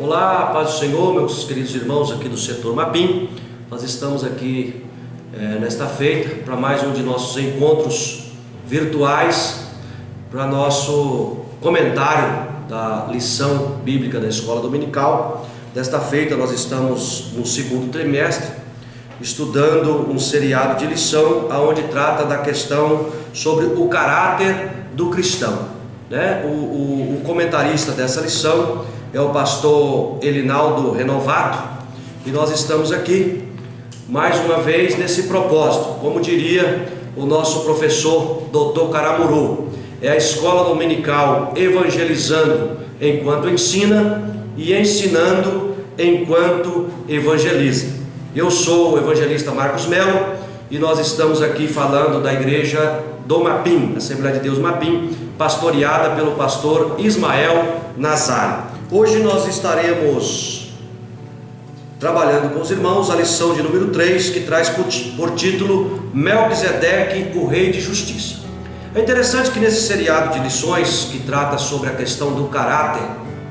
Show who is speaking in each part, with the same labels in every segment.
Speaker 1: Olá, paz do Senhor, meus queridos irmãos aqui do setor Mapim. Nós estamos aqui nesta feita para mais um de nossos encontros virtuais, para nosso comentário da lição bíblica da escola dominical. Desta feita nós estamos no segundo trimestre, estudando um seriado de lição onde trata da questão sobre o caráter do cristão. O comentarista dessa lição é o pastor Elinaldo Renovato, e nós estamos aqui mais uma vez nesse propósito. Como diria o nosso professor Dr. Caramuru, é a escola dominical evangelizando enquanto ensina e ensinando enquanto evangeliza. Eu sou o evangelista Marcos Melo e nós estamos aqui falando da igreja do Mapim, Assembleia de Deus Mapim, pastoreada pelo pastor Ismael Nazário. Hoje nós estaremos trabalhando com os irmãos a lição de número 3, que traz por título Melquisedeque, o Rei de Justiça. É interessante que nesse seriado de lições que trata sobre a questão do caráter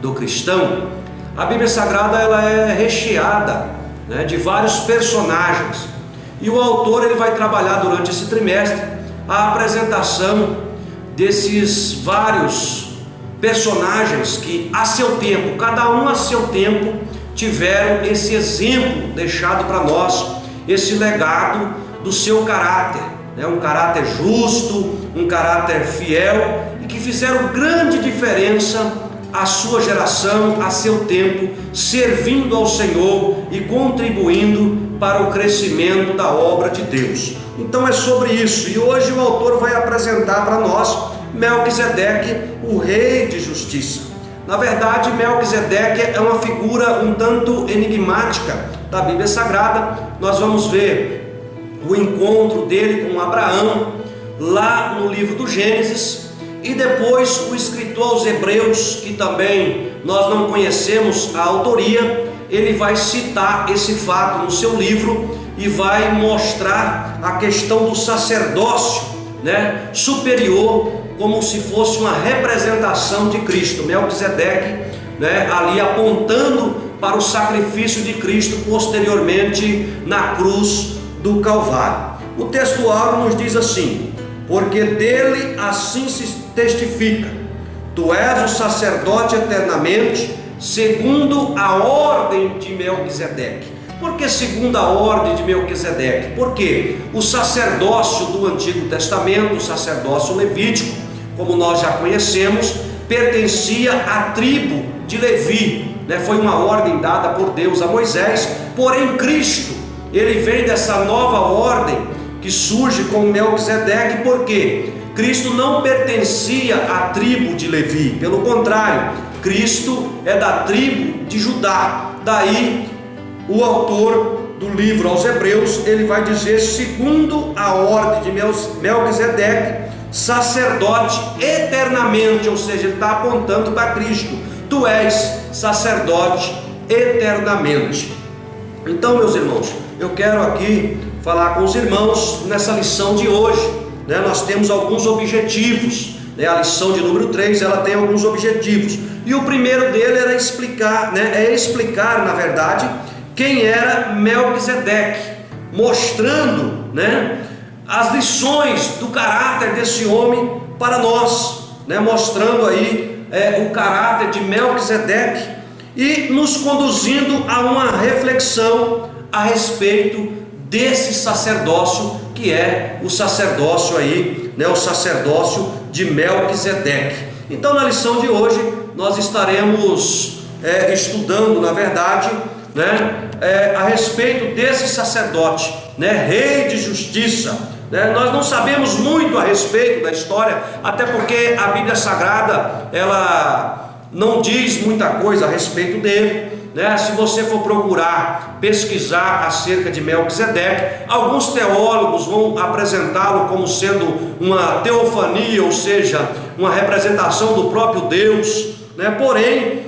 Speaker 1: do cristão, a Bíblia Sagrada ela é recheada de vários personagens, e o autor ele vai trabalhar durante esse trimestre a apresentação desses vários personagens que a seu tempo, cada um a seu tempo, tiveram esse exemplo deixado para nós, esse legado do seu caráter, um caráter justo, um caráter fiel, e que fizeram grande diferença à sua geração, a seu tempo, servindo ao Senhor e contribuindo para o crescimento da obra de Deus. Então é sobre isso, e hoje o autor vai apresentar para nós Melquisedeque, o Rei de Justiça. Na verdade, Melquisedeque é uma figura um tanto enigmática da Bíblia Sagrada. Nós vamos ver o encontro dele com Abraão lá no livro do Gênesis, e depois o escritor aos Hebreus, que também nós não conhecemos a autoria, ele vai citar esse fato no seu livro e vai mostrar a questão do sacerdócio superior, como se fosse uma representação de Cristo. Melquisedeque ali apontando para o sacrifício de Cristo posteriormente na cruz do Calvário. O texto áureo nos diz assim: porque dele assim se testifica, tu és o sacerdote eternamente, segundo a ordem de Melquisedeque. Por que segundo a ordem de Melquisedeque? Porque o sacerdócio do Antigo Testamento, o sacerdócio levítico, como nós já conhecemos, pertencia à tribo de Levi, foi uma ordem dada por Deus a Moisés. Porém Cristo, ele vem dessa nova ordem que surge com Melquisedeque, porque Cristo não pertencia à tribo de Levi, pelo contrário, Cristo é da tribo de Judá. Daí o autor do livro aos Hebreus, ele vai dizer, segundo a ordem de Melquisedeque, sacerdote eternamente, ou seja, ele está apontando para Cristo. Tu és sacerdote eternamente. Então, meus irmãos, eu quero aqui falar com os irmãos nessa lição de hoje. Nós temos alguns objetivos. A lição de número 3, ela tem alguns objetivos. E o primeiro dele era explicar, na verdade, quem era Melquisedeque, mostrando, as lições do caráter desse homem para nós, mostrando aí o caráter de Melquisedeque e nos conduzindo a uma reflexão a respeito desse sacerdócio que é o sacerdócio aí, o sacerdócio de Melquisedeque. Então na lição de hoje nós estaremos estudando, na verdade, a respeito desse sacerdote, Rei de Justiça. Nós não sabemos muito a respeito da história, até porque a Bíblia Sagrada ela não diz muita coisa a respeito dele. Se você for procurar pesquisar acerca de Melquisedeque, alguns teólogos vão apresentá-lo como sendo uma teofania, ou seja, uma representação do próprio Deus, porém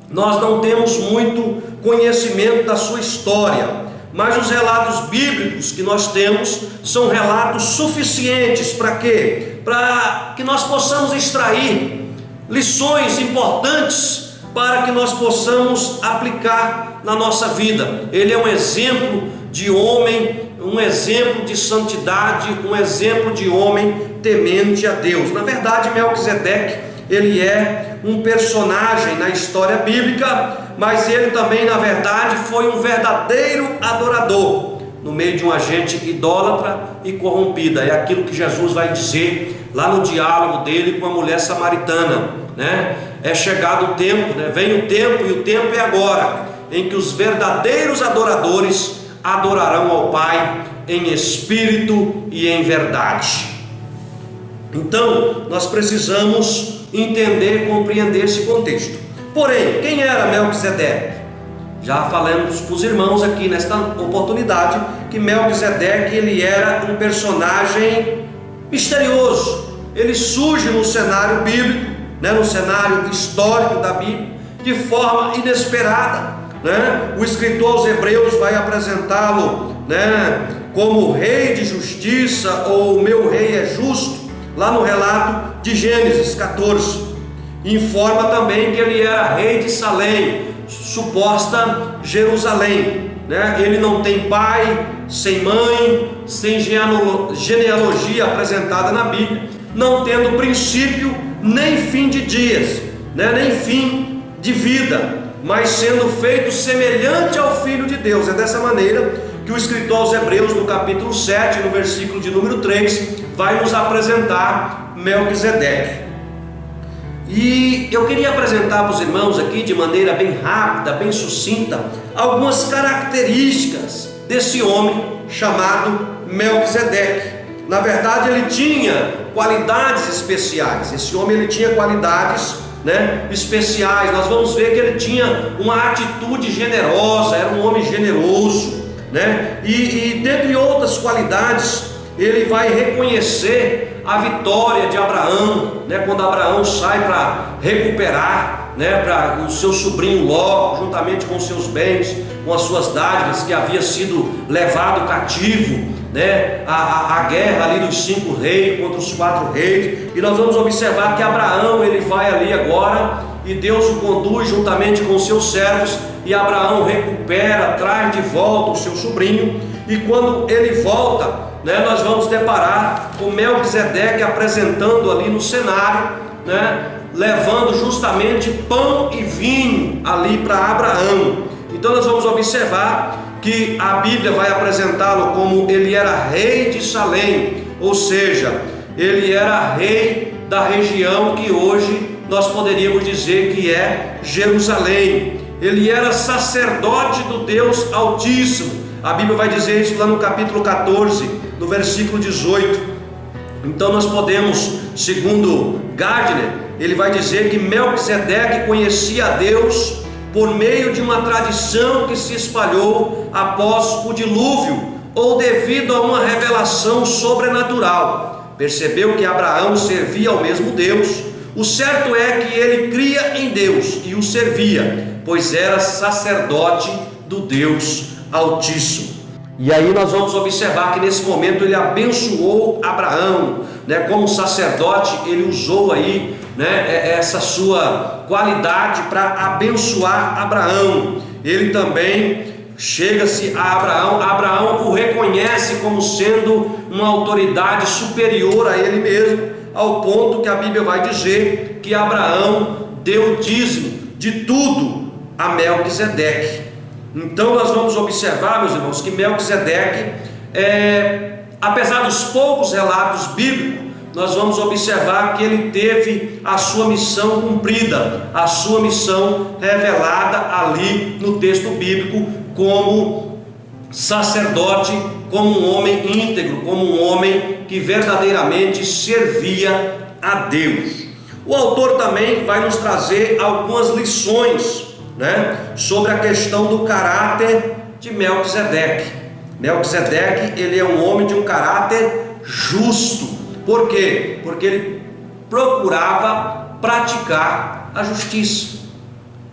Speaker 1: nós não temos muito conhecimento da sua história. Mas os relatos bíblicos que nós temos são relatos suficientes para quê? Para que nós possamos extrair lições importantes para que nós possamos aplicar na nossa vida. Ele é um exemplo de homem, um exemplo de santidade, um exemplo de homem temente a Deus. Na verdade, Melquisedeque, ele é um personagem na história bíblica, mas ele também, na verdade, foi um verdadeiro adorador no meio de uma gente idólatra e corrompida. É aquilo que Jesus vai dizer lá no diálogo dele com a mulher samaritana, né? É chegado o tempo, né? Vem o tempo, e o tempo é agora, em que os verdadeiros adoradores adorarão ao Pai em espírito e em verdade. Então, nós precisamos entender e compreender esse contexto. Porém, quem era Melquisedeque? Já falamos para os irmãos aqui nesta oportunidade que Melquisedeque, ele era um personagem misterioso. Ele surge no cenário bíblico, né, no cenário histórico da Bíblia, de forma inesperada, né? O escritor aos Hebreus vai apresentá-lo, né, como rei de justiça, ou meu rei é justo, lá no relato de Gênesis 14. Informa também que ele era rei de Salém, suposta Jerusalém, né? Ele não tem pai, sem mãe, sem genealogia apresentada na Bíblia, não tendo princípio nem fim de dias, né? Nem fim de vida, mas sendo feito semelhante ao Filho de Deus. É dessa maneira que o escritor aos Hebreus, no capítulo 7, no versículo de número 3, vai nos apresentar Melquisedeque. E eu queria apresentar para os irmãos aqui, de maneira bem rápida, bem sucinta, algumas características desse homem chamado Melquisedeque. Na verdade, ele tinha qualidades especiais. Esse homem, ele tinha qualidades, né, especiais. Nós vamos ver que ele tinha uma atitude generosa, era um homem generoso, né? E dentre outras qualidades, ele vai reconhecer a vitória de Abraão, né? Quando Abraão sai para recuperar, né, para o seu sobrinho Ló, juntamente com seus bens, com as suas dádivas, que havia sido levado cativo, né, a guerra ali dos 5 reis contra os 4 reis. E nós vamos observar que Abraão, ele vai ali agora, e Deus o conduz juntamente com os seus servos, e Abraão recupera, traz de volta o seu sobrinho. E quando ele volta, né, nós vamos deparar com Melquisedeque apresentando ali no cenário, né, levando justamente pão e vinho ali para Abraão. Então nós vamos observar que a Bíblia vai apresentá-lo como ele era rei de Salém, ou seja, ele era rei da região que hoje nós poderíamos dizer que é Jerusalém. Ele era sacerdote do Deus Altíssimo. A Bíblia vai dizer isso lá no capítulo 14, no versículo 18. Então nós podemos, segundo Gardner, ele vai dizer que Melquisedeque conhecia a Deus por meio de uma tradição que se espalhou após o dilúvio, ou devido a uma revelação sobrenatural. Percebeu que Abraão servia ao mesmo Deus. O certo é que ele cria em Deus e o servia, pois era sacerdote do Deus Altíssimo. E aí nós vamos observar que nesse momento ele abençoou Abraão, né? Como sacerdote, ele usou aí, né, essa sua qualidade para abençoar Abraão. Ele também chega-se a Abraão, Abraão o reconhece como sendo uma autoridade superior a ele mesmo, ao ponto que a Bíblia vai dizer que Abraão deu dízimo de tudo a Melquisedeque. Então nós vamos observar, meus irmãos, que Melquisedeque, apesar dos poucos relatos bíblicos, nós vamos observar que ele teve a sua missão cumprida, a sua missão revelada ali no texto bíblico, como sacerdote, como um homem íntegro, como um homem que verdadeiramente servia a Deus. O autor também vai nos trazer algumas lições, né, sobre a questão do caráter de Melquisedeque. Melquisedeque, ele é um homem de um caráter justo. Por quê? Porque ele procurava praticar a justiça.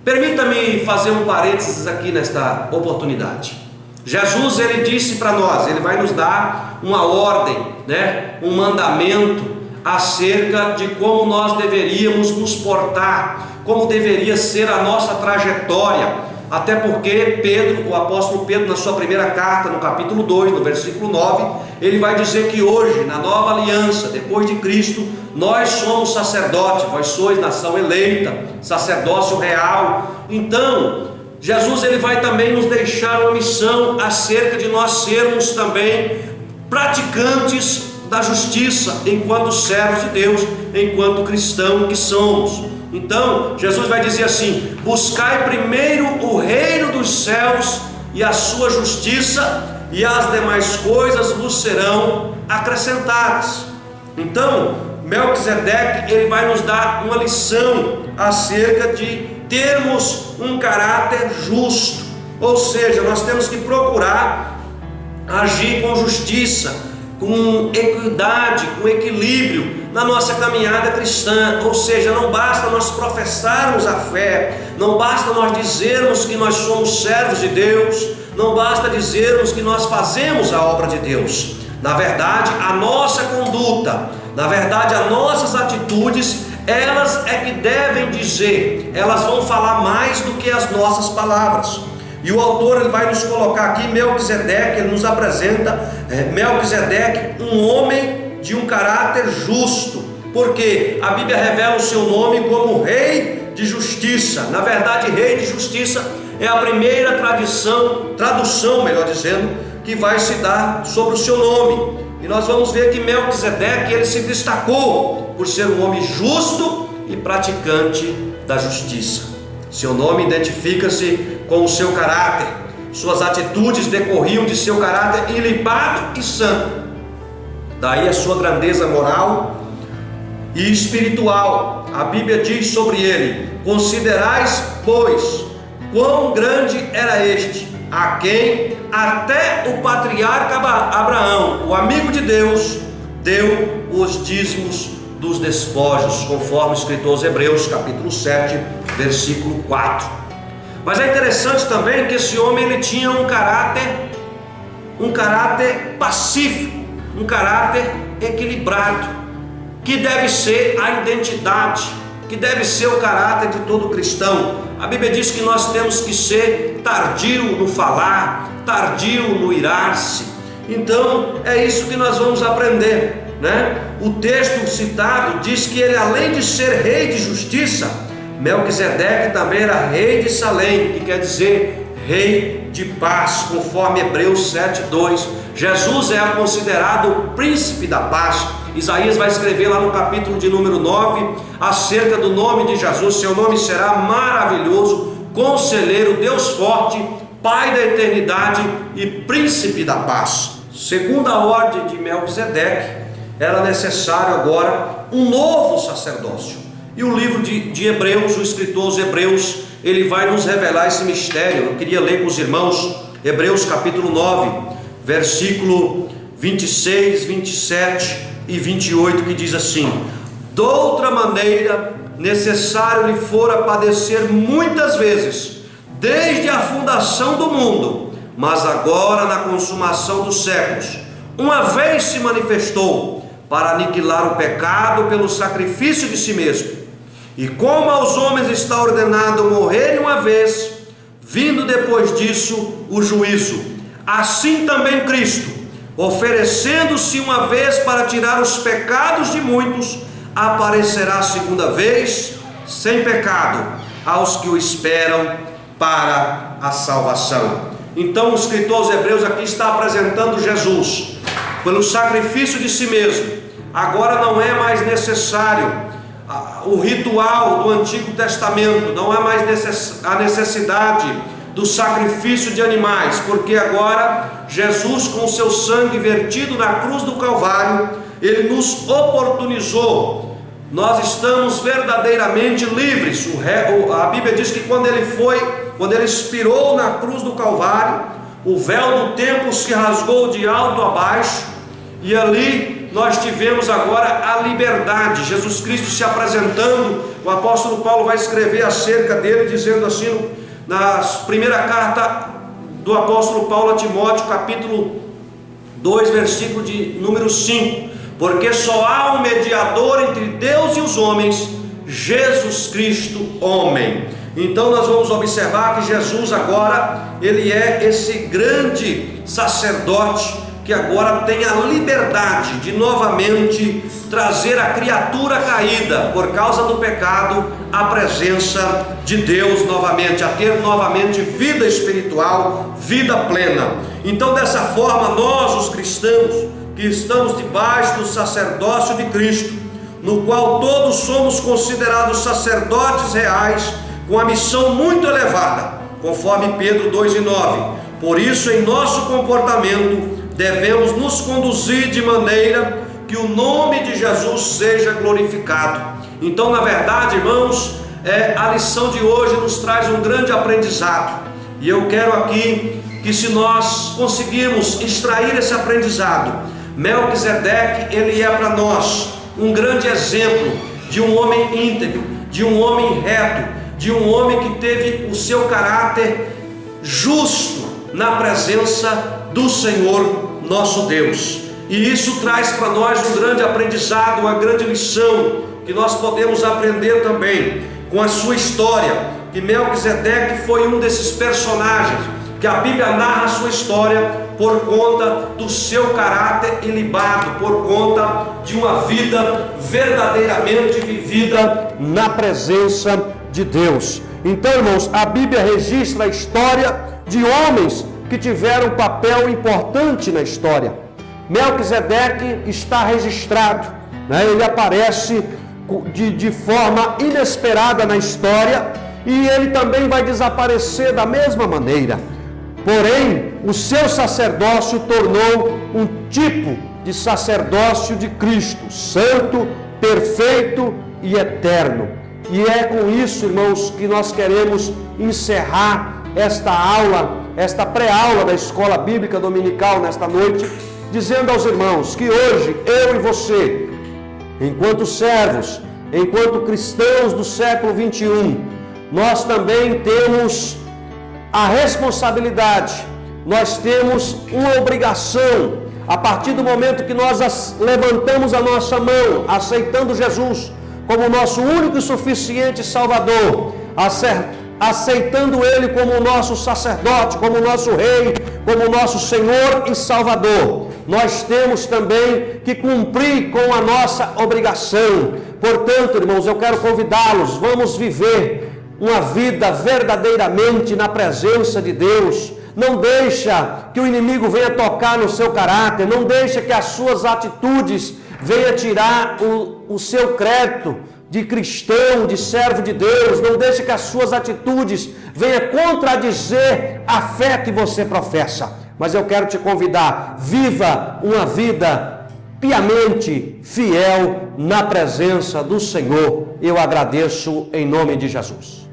Speaker 1: Permita-me fazer um parênteses aqui nesta oportunidade. Jesus, ele disse para nós, ele vai nos dar uma ordem, né, um mandamento acerca de como nós deveríamos nos portar como deveria ser a nossa trajetória. Até porque Pedro, o apóstolo Pedro, na sua primeira carta, no capítulo 2, no versículo 9, ele vai dizer que hoje, na nova aliança, depois de Cristo, nós somos sacerdotes, vós sois nação eleita, sacerdócio real. Então, Jesus ele vai também nos deixar uma missão acerca de nós sermos também praticantes da justiça, enquanto servos de Deus, enquanto cristãos que somos. Então, Jesus vai dizer assim: buscai primeiro o reino dos céus e a sua justiça, e as demais coisas vos serão acrescentadas. Então, Melquisedeque, ele vai nos dar uma lição acerca de termos um caráter justo, ou seja, nós temos que procurar agir com justiça, com equidade, com equilíbrio na nossa caminhada cristã. Ou seja, não basta nós professarmos a fé, não basta nós dizermos que nós somos servos de Deus, não basta dizermos que nós fazemos a obra de Deus. Na verdade, a nossa conduta, na verdade, as nossas atitudes, elas é que devem dizer, elas vão falar mais do que as nossas palavras. E o autor ele vai nos colocar aqui Melquisedeque, ele nos apresenta Melquisedeque, um homem de um caráter justo, porque a Bíblia revela o seu nome como rei de justiça. Na verdade, rei de justiça é a primeira tradução, melhor dizendo, que vai se dar sobre o seu nome. E nós vamos ver que Melquisedeque ele se destacou por ser um homem justo e praticante da justiça. Seu nome identifica-se com o seu caráter, suas atitudes decorriam de seu caráter ilibado e santo. Daí a sua grandeza moral e espiritual. A Bíblia diz sobre ele: considerais, pois, quão grande era este, a quem até o patriarca Abraão, o amigo de Deus, deu os dízimos dos despojos, conforme escrito aos Hebreus, capítulo 7, versículo 4. Mas é interessante também que esse homem ele tinha um caráter pacífico, um caráter equilibrado, que deve ser a identidade, que deve ser o caráter de todo cristão. A Bíblia diz que nós temos que ser tardio no falar, tardio no irar-se. Então é isso que nós vamos aprender, né? O texto citado diz que ele, além de ser rei de justiça, Melquisedeque também era rei de Salém, que quer dizer rei de paz, conforme Hebreus 7:2. Jesus é considerado o príncipe da paz. Isaías vai escrever lá no capítulo de número 9 acerca do nome de Jesus: seu nome será maravilhoso, conselheiro, Deus forte, Pai da eternidade e príncipe da paz. Segundo a ordem de Melquisedeque, era necessário agora um novo sacerdócio. E o livro de Hebreus, o escritor aos Hebreus, ele vai nos revelar esse mistério. Eu queria ler com os irmãos Hebreus capítulo 9, versículo 26, 27 e 28, que diz assim: doutra maneira necessário lhe fora padecer muitas vezes, desde a fundação do mundo, mas agora na consumação dos séculos, uma vez se manifestou para aniquilar o pecado pelo sacrifício de si mesmo. E como aos homens está ordenado morrerem uma vez, vindo depois disso o juízo, assim também Cristo, oferecendo-se uma vez para tirar os pecados de muitos, aparecerá a segunda vez, sem pecado, aos que o esperam para a salvação. Então o escritor aos Hebreus aqui está apresentando Jesus, pelo sacrifício de si mesmo. Agora não é mais necessário o ritual do Antigo Testamento, não é mais a necessidade do sacrifício de animais, porque agora Jesus, com o seu sangue vertido na cruz do Calvário, ele nos oportunizou. Nós estamos verdadeiramente livres. A Bíblia diz que quando ele expirou na cruz do Calvário, o véu do templo se rasgou de alto a baixo, e ali nós tivemos agora a liberdade. Jesus Cristo se apresentando, o apóstolo Paulo vai escrever acerca dele, dizendo assim, na primeira carta do apóstolo Paulo a Timóteo, capítulo 2, versículo de número 5: porque só há um mediador entre Deus e os homens, Jesus Cristo, homem. Então nós vamos observar que Jesus agora, ele é esse grande sacerdote que agora tem a liberdade de novamente trazer a criatura caída por causa do pecado à presença de Deus novamente, a ter novamente vida espiritual, vida plena. Então dessa forma nós, os cristãos, que estamos debaixo do sacerdócio de Cristo, no qual todos somos considerados sacerdotes reais, com a missão muito elevada, conforme Pedro 2:9. Por isso, em nosso comportamento, devemos nos conduzir de maneira que o nome de Jesus seja glorificado. Então, na verdade, irmãos, a lição de hoje nos traz um grande aprendizado. E eu quero aqui que, se nós conseguirmos extrair esse aprendizado, Melquisedeque, ele é para nós um grande exemplo de um homem íntegro, de um homem reto, de um homem que teve o seu caráter justo na presença do Senhor nosso Deus. E isso traz para nós um grande aprendizado, uma grande lição que nós podemos aprender também com a sua história, que Melquisedeque foi um desses personagens que a Bíblia narra a sua história por conta do seu caráter ilibado, por conta de uma vida verdadeiramente vivida na presença de Deus. Então, irmãos, a Bíblia registra a história de homens que tiveram um papel importante na história. Melquisedeque está registrado, ele aparece de forma inesperada na história, e ele também vai desaparecer da mesma maneira. Porém, o seu sacerdócio tornou um tipo de sacerdócio de Cristo, santo, perfeito e eterno. E é com isso, irmãos, que nós queremos encerrar esta aula, esta pré-aula da Escola Bíblica Dominical nesta noite, dizendo aos irmãos que hoje, eu e você, enquanto servos, enquanto cristãos do século 21, nós também temos a responsabilidade, nós temos uma obrigação, a partir do momento que nós levantamos a nossa mão, aceitando Jesus como nosso único e suficiente Salvador, aceitando Ele como nosso sacerdote, como nosso Rei, como nosso Senhor e Salvador, nós temos também que cumprir com a nossa obrigação. Portanto, irmãos, eu quero convidá-los, vamos viver uma vida verdadeiramente na presença de Deus. Não deixa que o inimigo venha tocar no seu caráter, não deixa que as suas atitudes venha tirar o seu crédito de cristão, de servo de Deus, não deixa que as suas atitudes venha contradizer a fé que você professa. Mas eu quero te convidar, viva uma vida piamente fiel na presença do Senhor. Eu agradeço em nome de Jesus.